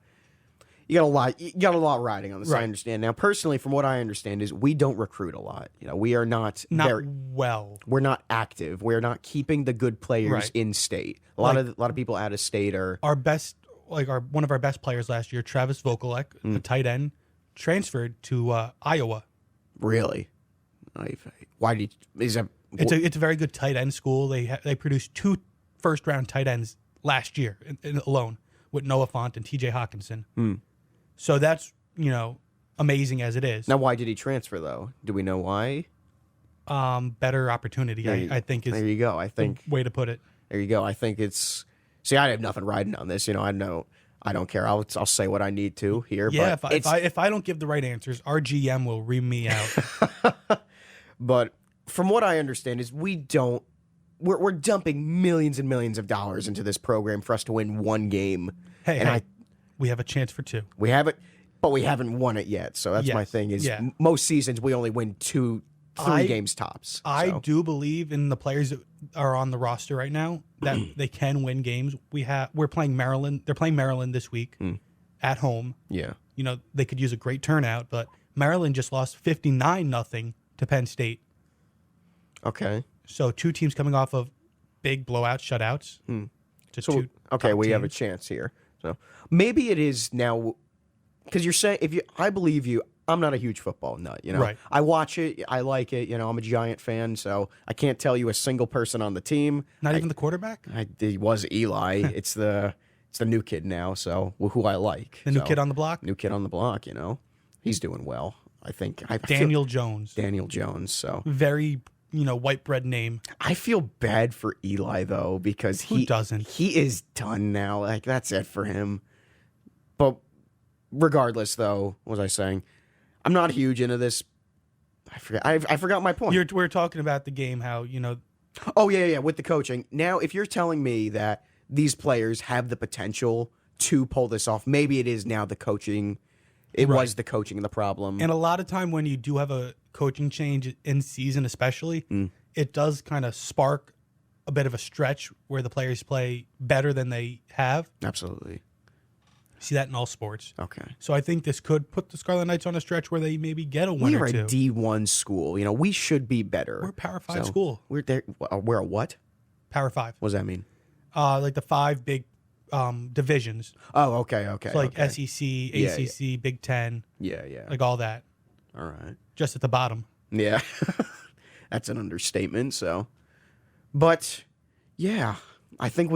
lot riding on this. Right. I understand. Now, personally, from what I understand, is we don't recruit a lot. We are not well. We're not active. We're not keeping the good players in state. A lot of people out of state are our best. One of our best players last year, Travis Vokalek, the tight end, transferred to Iowa. Really? Why did is that? It's a very good tight end school. They produced 2 first-round tight ends last year alone with Noah Font and T.J. Hawkinson. So that's amazing as it is. Now, why did he transfer though? Do we know why? Better opportunity. I think is there. You go. I think the way to put it. There you go. I think it's. See, I have nothing riding on this. I know. I don't care. I'll say what I need to here. Yeah, but if I don't give the right answers, our GM will ream me out. But from what I understand is we're dumping millions and millions of dollars into this program for us to win one game. We have a chance for 2. We have it, but we haven't won it yet. So that's my thing is most seasons we only win 2-3 games tops. I do believe in the players that are on the roster right now that they can win games. We're playing Maryland. They're playing Maryland this week at home. Yeah. They could use a great turnout, but Maryland just lost 59-0 to Penn State. Okay. So 2 teams coming off of big blowout shutouts. We have a chance here. So maybe it is now because you're saying I believe you. I'm not a huge football nut, Right. I watch it, I like it, I'm a Giant fan, so I can't tell you a single person on the team. Not even the quarterback? It was Eli. It's the new kid now, so who I like. The new kid on the block? New kid on the block, He's doing well, I think. Daniel Jones. Daniel Jones, so. Very, white bread name. I feel bad for Eli, though, because Who doesn't? He is done now. That's it for him. But regardless, though, what was I saying? I'm not huge into this. I forgot my point. We're talking about the game, how, Oh, yeah, with the coaching. Now, if you're telling me that these players have the potential to pull this off, maybe it is now the coaching. It was the coaching the problem. And a lot of time when you do have a coaching change in season especially, it does kind of spark a bit of a stretch where the players play better than they have. Absolutely. See that in all sports. Okay. So I think this could put the Scarlet Knights on a stretch where they maybe get a win or two. We're a D1 school. We should be better. We're a Power 5 school. We're there. We're a what? Power 5. What does that mean? Like the 5 big divisions. Oh, okay. So like SEC, ACC, Big Ten. Yeah. Like all that. All right. Just at the bottom. Yeah. That's an understatement. So, but yeah, I think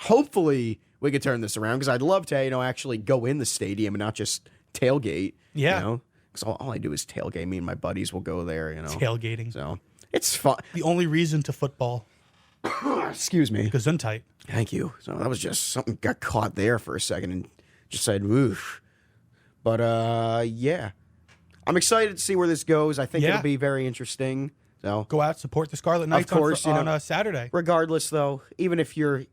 hopefully we could turn this around because I'd love to, actually go in the stadium and not just tailgate. Yeah. Because all I do is tailgate. Me and my buddies will go there, Tailgating. So it's fun. The only reason to football. Excuse me. Gesundheit. Thank you. So that was just something got caught there for a second and just said, oof. But, yeah. I'm excited to see where this goes. I think it'll be very interesting. So go out, support the Scarlet Knights on Saturday. Regardless, though, even if you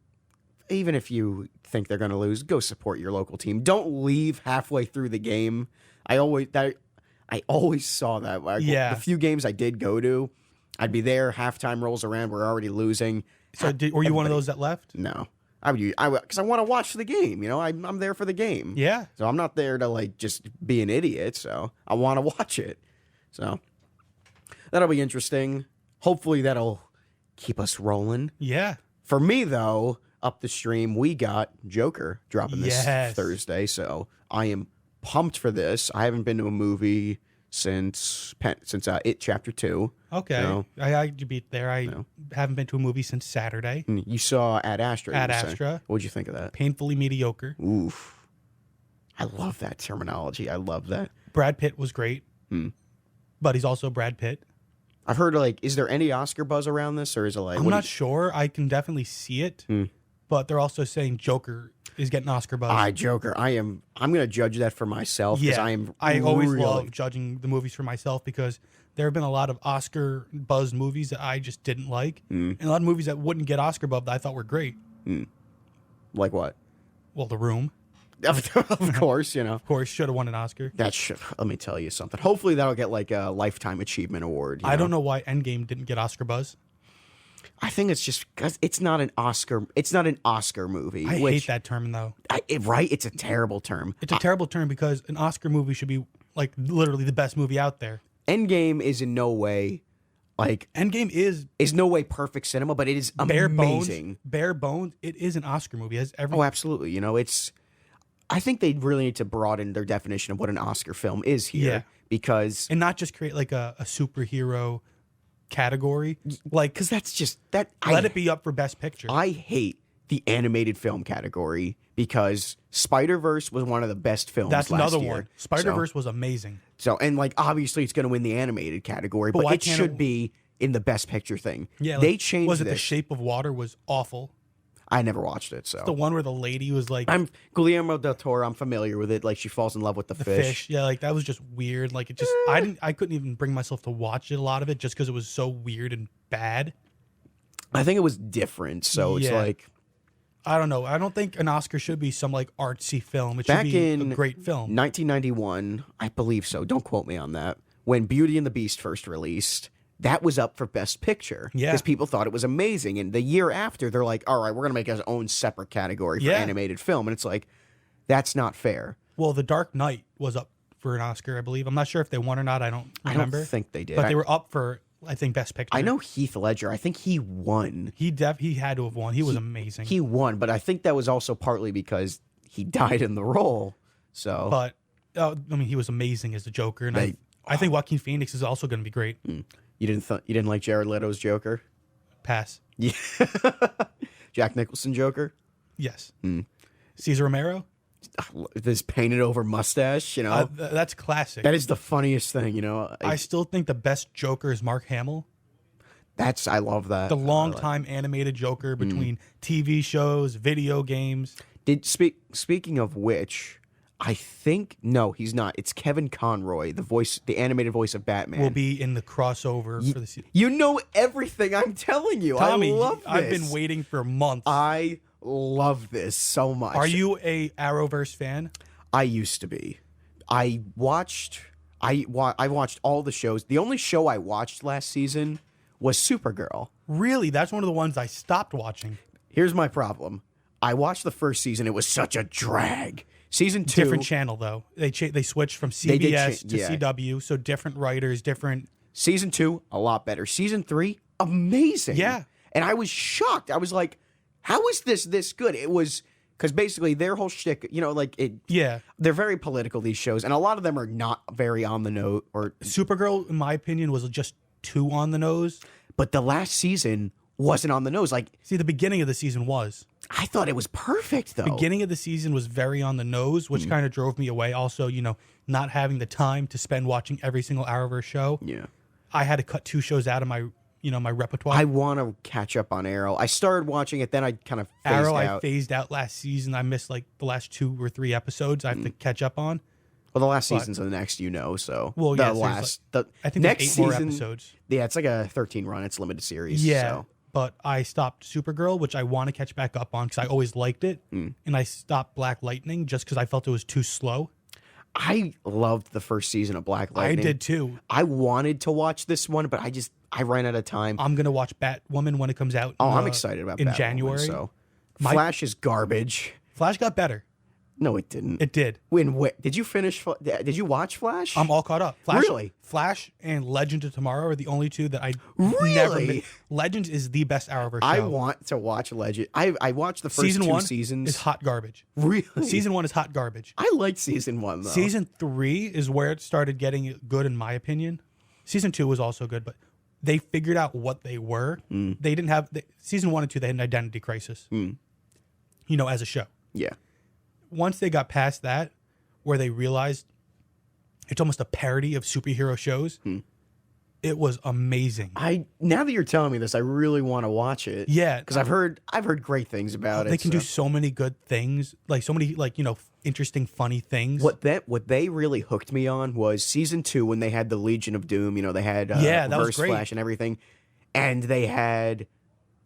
think they're going to lose, go support your local team. Don't leave halfway through the game. I always saw that. The few games I did go to, I'd be there. Halftime rolls around. We're already losing. So were you one of those that left? No. because I want to watch the game. You know, I'm there for the game. Yeah. So I'm not there to like just be an idiot. So I want to watch it. So that'll be interesting. Hopefully that'll keep us rolling. Yeah. For me though, up the stream we got Joker dropping this Yes. Thursday. So I am pumped for this. I haven't been to a movie since It Chapter 2. Okay. No. I beat there. I haven't been to a movie since Saturday. You saw Ad Astra. Ad you were saying. Astra. What'd you think of that? Painfully mediocre. Oof. I love that terminology. I love that. Brad Pitt was great. But he's also Brad Pitt. I've heard, like, is there any Oscar buzz around this, or is it like... I'm not sure. I can definitely see it. But they're also saying Joker is getting Oscar buzz. Joker. I'm going to judge that for myself, because I always love judging the movies for myself, because there have been a lot of Oscar buzzed movies that I just didn't like. And a lot of movies that wouldn't get Oscar buzz that I thought were great. Like what? Well, The Room. Of course, you know. Of course, should have won an Oscar. Let me tell you something. Hopefully that'll get, like, a Lifetime Achievement Award. I don't know why Endgame didn't get Oscar buzz. I think it's just because it's not an Oscar movie. I hate that term, though. Right? It's a terrible term. It's a terrible term because an Oscar movie should be, like, literally the best movie out there. Endgame is in no way, like... Endgame is no way perfect cinema, but it is amazing. Bare bones, it is an Oscar movie. Oh, absolutely. You know, it's... I think they really need to broaden their definition of what an Oscar film is here. Yeah. Because... And not just create, like, a superhero category. Like, because that's just... that. Let it be up for Best Picture. I hate the animated film category because Spider-Verse was one of the best films That's last another year. one. Spider-Verse was amazing. So, and, like, obviously it's going to win the animated category, but why it can't should be in the Best Picture thing. Yeah, like, they changed Was it this. The Shape of Water was awful. I never watched it, so... The one where the lady was like... I'm Guillermo del Toro. I'm familiar with it. Like, she falls in love with the fish. Yeah, like, that was just weird. Like, it just... I couldn't even bring myself to watch it, a lot of it, just because it was so weird and bad. I think it was different, so it's Yeah. like... I don't know. I don't think an Oscar should be some, like, artsy film. It should Back be in a great film. 1991, I believe so. Don't quote me on that. When Beauty and the Beast first released, that was up for Best Picture. Yeah. Because people thought it was amazing. And the year after, they're like, all right, we're going to make our own separate category for animated film. And it's like, that's not fair. Well, The Dark Knight was up for an Oscar, I believe. I'm not sure if they won or not. I don't remember. I don't think they did. But they were up for, I think, Best Picture. I know Heath Ledger. I think he won. He had to have won. He was amazing. He won, but I think that was also partly because he died in the role. So, But, I mean, he was amazing as the Joker. And I think Joaquin Phoenix is also going to be great. You didn't like Jared Leto's Joker? Pass. Yeah. Jack Nicholson Joker? Yes. Cesar Romero? This painted over mustache, you know? That's classic. That is the funniest thing, you know? I still think the best Joker is Mark Hamill. I love that. The long-time animated Joker between TV shows, video games. Speaking of which, I think... No, he's not. It's Kevin Conroy, the animated voice of Batman. Will be in the crossover for the season. You know everything I'm telling you. Tommy, I love this. I've been waiting for months. I love this so much. Are you a Arrowverse fan? I used to be. I watched all the shows. The only show I watched last season was Supergirl. Really? That's one of the ones I stopped watching. Here's my problem. I watched the first season. It was such a drag. Season 2... Different channel, though. They switched from CBS to CW, so different writers, different... Season 2, a lot better. Season 3, amazing. Yeah. And I was shocked. I was like, how is this good? It was... Because basically their whole shtick, you know, like... Yeah. They're very political, these shows, and a lot of them are not very on the note. Or Supergirl, in my opinion, was just too on the nose. But the last season wasn't on the nose. Like, see, the beginning of the season was. I thought it was perfect, though. Beginning of the season was very on the nose, which kind of drove me away. Also, you know, not having the time to spend watching every single Arrowverse show. Yeah. I had to cut 2 shows out of my, my repertoire. I want to catch up on Arrow. I started watching it, then I kind of phased Arrow, out. I phased out last season. I missed like the last 2 or 3 episodes I have to catch up on. Well, the last season's the next, so. Well, the yeah, last, I think next there's 8 more season, episodes. Yeah, it's like a 13 run. It's limited series. Yeah. So. But I stopped Supergirl, which I want to catch back up on because I always liked it. And I stopped Black Lightning just because I felt it was too slow. I loved the first season of Black Lightning. I did too. I wanted to watch this one, but I ran out of time. I'm going to watch Batwoman when it comes out. I'm excited about in Batwoman, January. So. Flash is garbage. Flash got better. No, it didn't. It did. Did you finish? Did you watch Flash? I'm all caught up. Flash, Really? Flash and Legends of Tomorrow are the only two that I Really? never. Legends is the best Arrowverse show. I want to watch Legend. I watched the first season two one seasons. is hot garbage. Really? Season 1 is hot garbage. I liked season 1 though. Season 3 is where it started getting good, in my opinion. Season 2 was also good, but they figured out what they were. They didn't have season 1 and 2. They had an identity crisis. As a show. Yeah. Once they got past that, where they realized it's almost a parody of superhero shows, it was amazing. Now that you're telling me this, I really want to watch it. Yeah, because I've heard great things about it. They can do so many good things, like so many interesting, funny things. What they really hooked me on was season 2 when they had the Legion of Doom. They had that was Reverse great. Flash and everything, and they had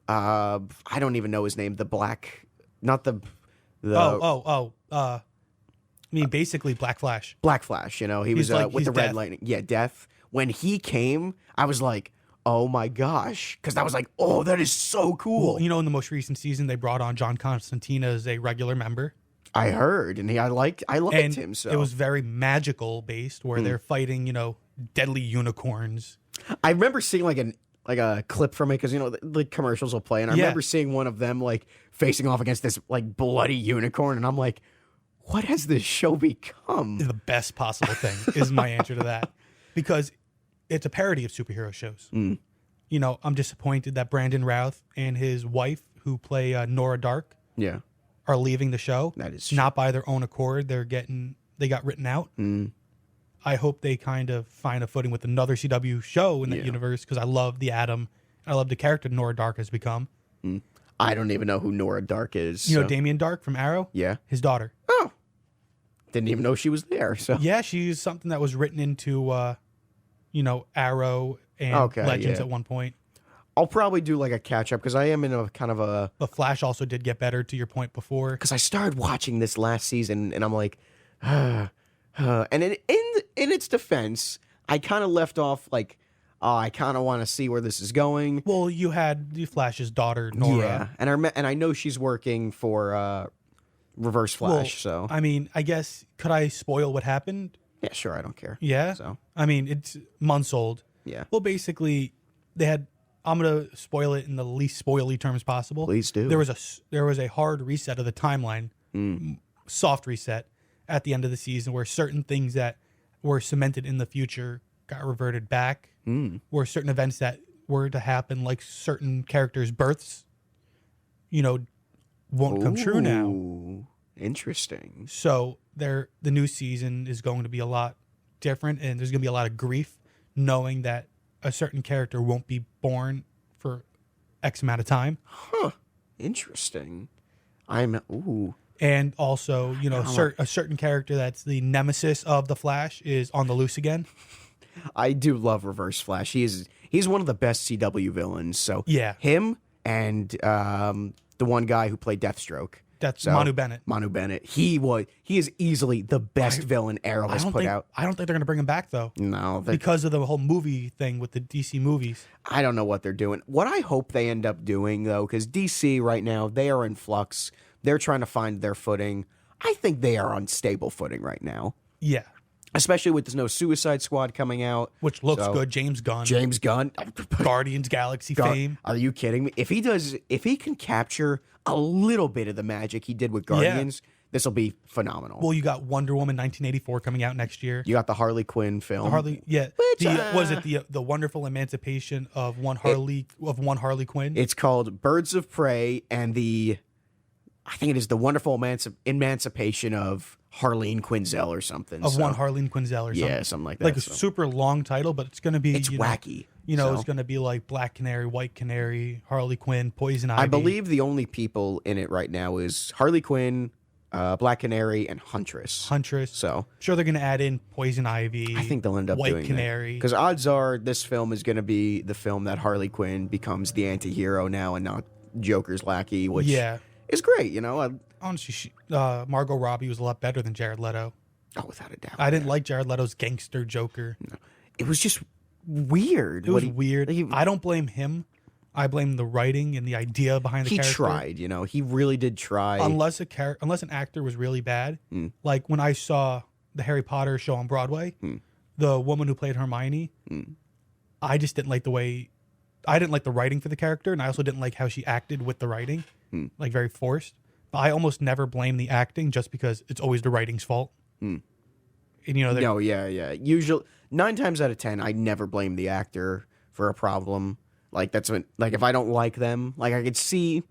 I don't even know his name. The black, not the. Basically Black Flash. Black Flash, he was with the red lightning. Yeah, Death. When he came, I was like, oh my gosh, because I was like, oh, that is so cool. Well, in the most recent season, they brought on John Constantine as a regular member. I heard, and I liked him. So it was very magical based, where they're fighting, deadly unicorns. I remember seeing like a clip from it because the commercials will play, and I remember seeing one of them like facing off against this like bloody unicorn, and I'm like, what has this show become? The best possible thing is my answer to that, because it's a parody of superhero shows. I'm disappointed that Brandon Routh and his wife, who play Nora Dark, are leaving the show. That is not by their own accord. They got written out. I hope they kind of find a footing with another CW show in that universe, because I love the Atom. I love the character Nora Dark has become. I don't even know who Nora Dark is. You know Damian Dark from Arrow? Yeah. His daughter. Oh. Didn't even know she was there. So yeah, she's something that was written into Arrow and Legends at one point. I'll probably do like a catch up, because I am in a kind of a. But Flash also did get better, to your point before. Because I started watching this last season, and I'm like, and in its defense, I kind of left off like, I kind of want to see where this is going. Well, you had the Flash's daughter, Nora. Yeah, and I know she's working for Reverse Flash. Well, so I mean, I guess, could I spoil what happened? Yeah, sure, I don't care. Yeah. So I mean, it's months old. Yeah. Well, basically, they had. I'm gonna spoil it in the least spoily terms possible. Please do. There was a hard reset of the timeline, soft reset at the end of the season, where certain things that were cemented in the future got reverted back. Where certain events that were to happen, like certain characters' births, won't come true now. Interesting. So the new season is going to be a lot different, and there's going to be a lot of grief knowing that a certain character won't be born for X amount of time. Huh. Interesting. And also, a certain character that's the nemesis of the Flash is on the loose again. I do love Reverse Flash. He's one of the best CW villains. So yeah, him and the one guy who played Deathstroke. That's Manu Bennett. Manu Bennett. He is easily the best villain Arrow has put out. I don't think they're going to bring him back, though. No. Because of the whole movie thing with the DC movies. I don't know what they're doing. What I hope they end up doing, though, because DC right now, they are in flux. They're trying to find their footing. I think they are on stable footing right now. Yeah. Especially with this no Suicide Squad coming out. Which looks good. James Gunn. Guardians Galaxy fame. Are you kidding me? If he can capture a little bit of the magic he did with Guardians, this will be phenomenal. Well, you got Wonder Woman 1984 coming out next year. You got the Harley Quinn film. Was it the wonderful emancipation of one Harley Quinn? It's called Birds of Prey, and I think it is the wonderful emancipation of Harleen Quinzel or something. One Harleen Quinzel or something. Yeah, something like that. Like a super long title, but it's going to be... It's wacky. It's going to be like Black Canary, White Canary, Harley Quinn, Poison Ivy. I believe the only people in it right now is Harley Quinn, Black Canary, and Huntress. So sure, they're going to add in Poison Ivy. I think they'll end up doing White Canary. Because odds are this film is going to be the film that Harley Quinn becomes the anti-hero now and not Joker's lackey, which is great, Honestly, Margot Robbie was a lot better than Jared Leto. Oh, without a doubt. I didn't like Jared Leto's gangster Joker. No. It was just weird. It was weird. I don't blame him I blame the writing and the idea behind the He character. tried, he really did try. Unless an actor was really bad. Like when I saw the Harry Potter show on Broadway, the woman who played Hermione, I just didn't like I didn't like the writing for the character, and I also didn't like how she acted with the writing, like very forced. But I almost never blame the acting just because it's always the writing's fault. And No, yeah. Usually, 9 times out of 10, I never blame the actor for a problem. Like if I don't like them, like I could see,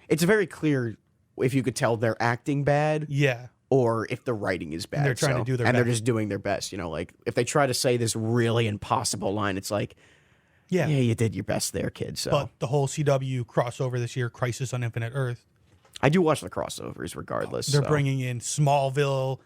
it's very clear if you could tell they're acting bad, Yeah. or if the writing is bad. They're trying to do their and best. they're just doing their best. Like if they try to say this really impossible line, it's like, Yeah. yeah, you did your best there, kid. So But the whole CW crossover this year, Crisis on Infinite Earth, I do watch the crossovers regardless. they're so. bringing in Smallville,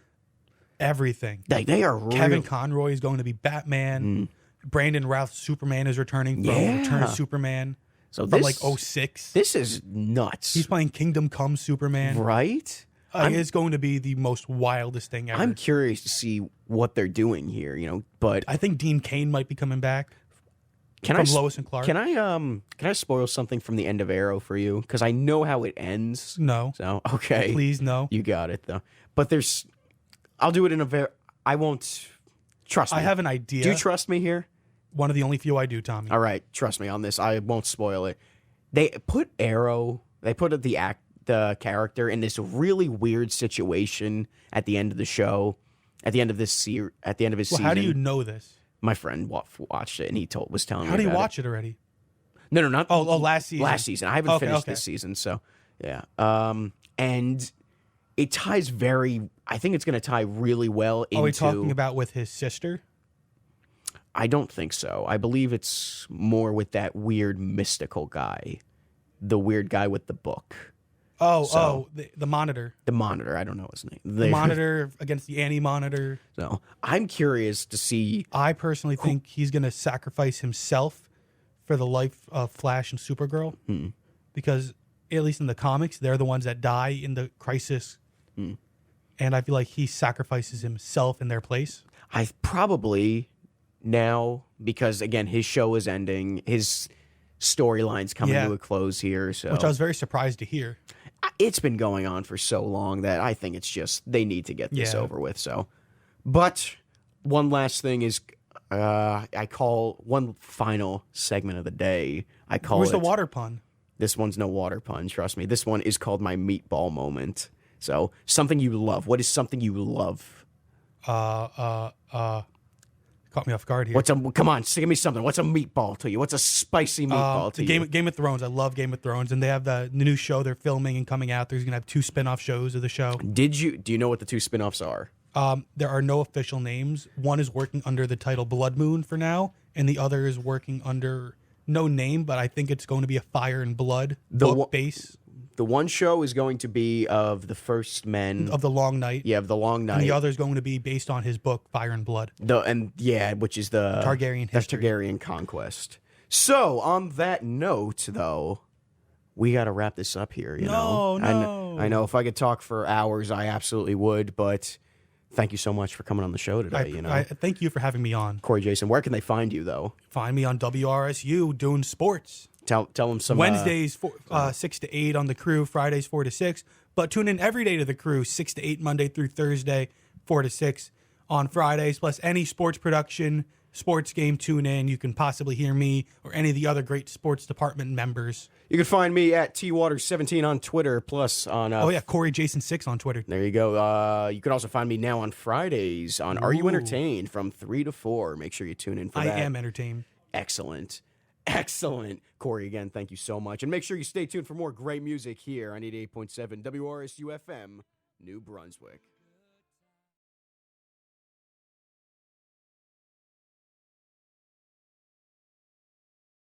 everything. They are Kevin Conroy is going to be Batman. Brandon Routh Superman is returning from Return of Superman. So From this, like 06. This is nuts. He's playing Kingdom Come Superman. Right? It's going to be the most wildest thing ever. I'm curious to see what they're doing here, but I think Dean Cain might be coming back can from I Lois and Clark. Can I spoil something from the end of Arrow for you? Because I know how it ends. No. So okay. Please, no. You got it though. But I'll do it in I won't trust me. I have an idea. Do you trust me here? One of the only few I do, Tommy. All right, trust me on this. I won't spoil it. They put the character in this really weird situation at the end of the show, at the end of his season. How do you know this? My friend watched it and he was telling me. How do you about watch it already? No, not last season. Last season. I haven't finished this season, so yeah. And it ties I think it's going to tie really well into. Are we talking about with his sister? I don't think so. I believe it's more with that weird mystical guy, the weird guy with the book. The Monitor. The Monitor. I don't know his name. The Monitor against the Anti-Monitor. So I'm curious to see. I personally think he's going to sacrifice himself for the life of Flash and Supergirl. Because, at least in the comics, they're the ones that die in the Crisis. And I feel like he sacrifices himself in their place. I probably now, because, again, his show is ending. His storyline's coming to a close here. So, which I was very surprised to hear. It's been going on for so long that I think it's just they need to get this over with. So, but one last thing is, I call one final segment of the day. Where's the water pun? This one's no water pun. Trust me. This one is called my meatball moment. So something you love. What is something you love? Caught me off guard here. Come on, give me something. What's a meatball to you? What's a spicy meatball to you? Game of Thrones. I love Game of Thrones, and they have the new show they're filming and coming out. There's gonna have 2 spin-off shows of the show. Do you know what the 2 spin-offs are? There are no official names. One is working under the title Blood Moon for now, and the other is working under no name, but I think it's going to be a Fire and Blood book base. The one show is going to be of the first men of the Long Night. Yeah, of the Long Night. And the other is going to be based on his book Fire and Blood. Which is the Targaryen history. Targaryen conquest. So on that note, though, we got to wrap this up here. No. I know if I could talk for hours, I absolutely would. But thank you so much for coming on the show today. I thank you for having me on, Corey Jason. Where can they find you though? Find me on WRSU doing sports. Tell them some Wednesdays 6 to 8 on the Crew, Fridays 4 to 6. But tune in every day to the Crew, 6 to 8 Monday through Thursday, 4 to 6 on Fridays. Plus any sports production, sports game, tune in. You can possibly hear me or any of the other great sports department members. You can find me at TWaters17 on Twitter, plus on Corey Jason 6 on Twitter. There you go. You can also find me now on Fridays on Are You Entertained from 3 to 4. Make sure you tune in for that. I am entertained. Excellent. Corey, again, thank you so much. And make sure you stay tuned for more great music here on 88.7 WRSU FM, New Brunswick.